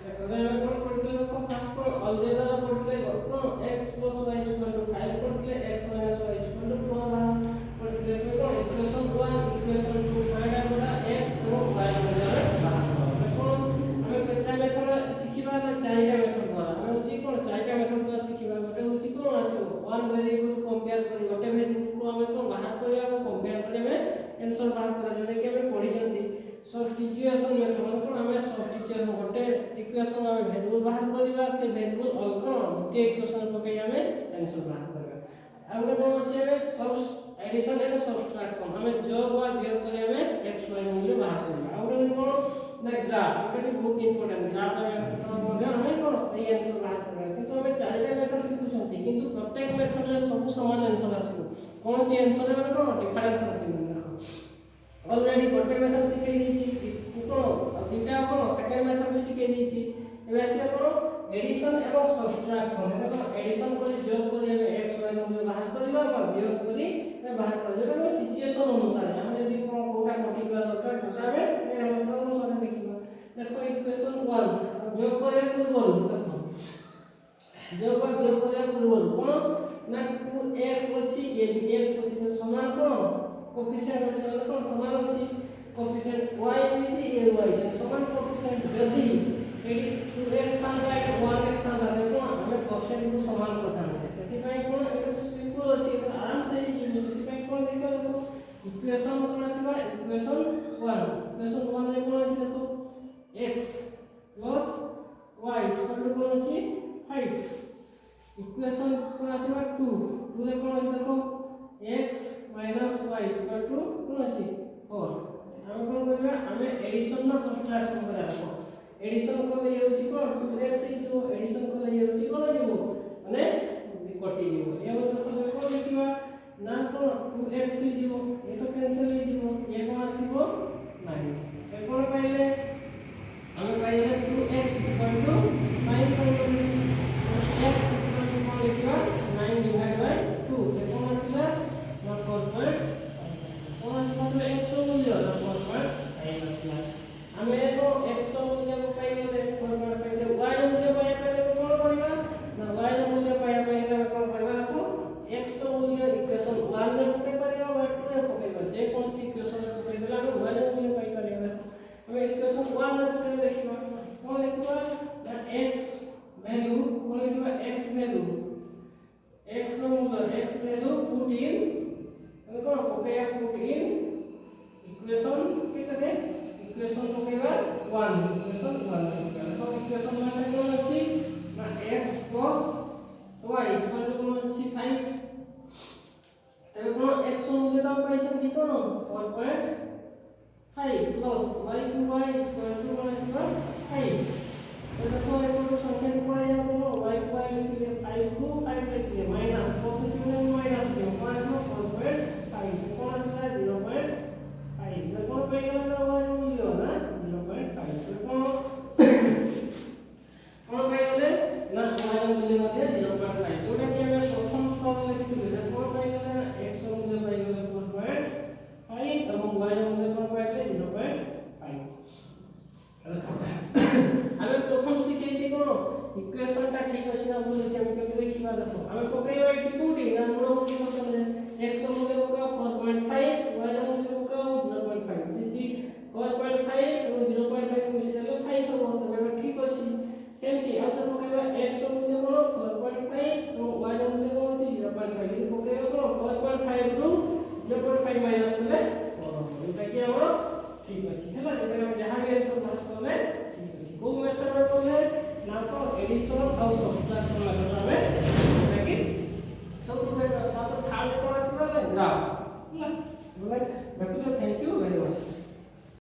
देखो हम कोन पढ़ितले देखो फास्ट कोन अलजेब्रा पढ़ितले कोन x + y = 5 पढ़ितले x - y = 4 बाहर पढ़ितले तो कोन इक्वेशन 1 इक्वेशन 2 फाइंड आउट करा x और y मध्य बाहर देखो हमें केटा मेथड सिखिबा ना चारिटा मेथड द्वारा हम होची कोन चारिटा मेथड द्वारा सिखिबा गोटे होची कोन आसीबो वन वेरिएबल कंपेयर करी गोटे वेरिएबल को हमें कोन बाहर करिया को कंपेयर करे में आंसर बाहर करा जोने कि हमें पढ़ी जंती सब्स्टिट्यूशन मेथड मतलब कोन हमें सब्स्टिट्यूशन गोटे इक्वेशन हमें वेरिएबल बाहर करबा से वेरिएबल ऑल कोन द्वितीय इक्वेशन पकई हमें आंसर बाहर करबा आ गोटे कोन होची हमें सब एडिशन एंड सब्ट्रैक्शन हमें जोग व वियोग करे हमें x y मूल्य बाहर करबा आ गोटे कोन ना ग्राफ गोटे बहुत इंपोर्टेंट ग्राफ में हमें कोन सही आंसर बाहर करबा किंतु हमें चारिटा मेथड सिखुछंती किंतु प्रत्येक मेथड रे सब समान आंसर आसीबो कोन सी आंसर रे कोन डिफरेंस आसीबो देखो ऑलरेडी गोटे मेथड सिखै दिछि कोन दुटा कोन सेकंड मेथड भी सिखै दिछि एबे आसी कोन एडिशन एवं सब्ट्रैक्शन मतलब एडिशन करी जोग करी हमें x y मूल्य बाहर करबा और वियोग करी बाहर करबा हम सिचुएशन अनुसार हम यदि कोन कोटा कटिबा दरकार कोटा में ए हम अनुसार देखिबा देखो इक्वेशन 1 जोग करे पूर्व देखो जोग व वियोग करे पूर्व कोन ना 2x अछि ये x अछि समान कोन कोएफिशिएंट अछि कोन समान अछि कोएफिशिएंट y अछि ये y अछि समान कोएफिशिएंट यदि 2x स्थान पर 1x स्थान पर कोन हमें कोएफिशिएंट को समान करथान सेति पई कोन एटा सिंपल अछि एटा आराम से ही सेति पई कोन देखो इक्वेशन कोन आसीबा इक्वेशन 1 रे कोन अछि देखो x + y = कोन अछि 5 इक्वेशन कोन आसीबा 2 रे कोन अछि देखो x - y = कोन अछि 4 हम कोन करबा हमें एडिशन ना सब्ट्रैक्शन करबा एडिशन करले होची कोन 2x जो एडिशन करले होची कोन जेबो माने कटि जेबो एवं देखो कोन देखिबा ना कोन 2x जेबो ए तो कैंसिल हे जेबो ये कोन आसीबो माइनस ए कोन पाइले हम पाइले 2x = 9 पाइले x कोन देखिबा 9/2 ए कोन आसीला 4.5 कोन आसीला तो x मूल्य 4.5 आसीला हमें तो x मूल्य को पाई गेले कोन पाइले y मूल्य पाई पहले कोन करबा ना y मूल्य पाई पहले कोन करबा को x मूल्य इक्वेशन 1 में पके परिबा y 2 में पकेबा जे कोन सी इक्वेशन में पके देला हम y मूल्य पाई परिबा हमें इक्वेशन 1 में पके देखिबा कोन लिखबा ना x वैल्यू कोन लिखबा x वैल्यू x मूल्य x वैल्यू पुट इन कोन पके पुट इन इक्वेशन केते दे इक्वेशन पकेबा 1 इक्वेशन 1 तो इक्वेशन 1 रे कोन अछि ना x + y = कोन अछि 5 तबे कोन x मूल्य तो पाइछन कि कोन 4.5 प्लस y = कोन अछि 5 तो देखो ए कोन संख्या को पढ़ा या कोन y = लिखले 5 को 5 लिखले माइनस पॉजिटिव माइनस के 4.5 कोन आसला 0.5 कोन पे गेला y मूल्य ना 0.5 कोन कोन पे गेले ना y मूल्य मध्ये 0.5 कोटा के हम प्रथम स्तर लिखिले कोन पे गेला x मूल्य पाई गेले 4.5 एवं y मूल्य कोन पाई गेले 0.5 हमें प्रथम सिखै छी कोन इक्वेशन ता ठीक अछि ना भूल अछि हम केते देखिबा देखो हमें पकेबा एटी कोडी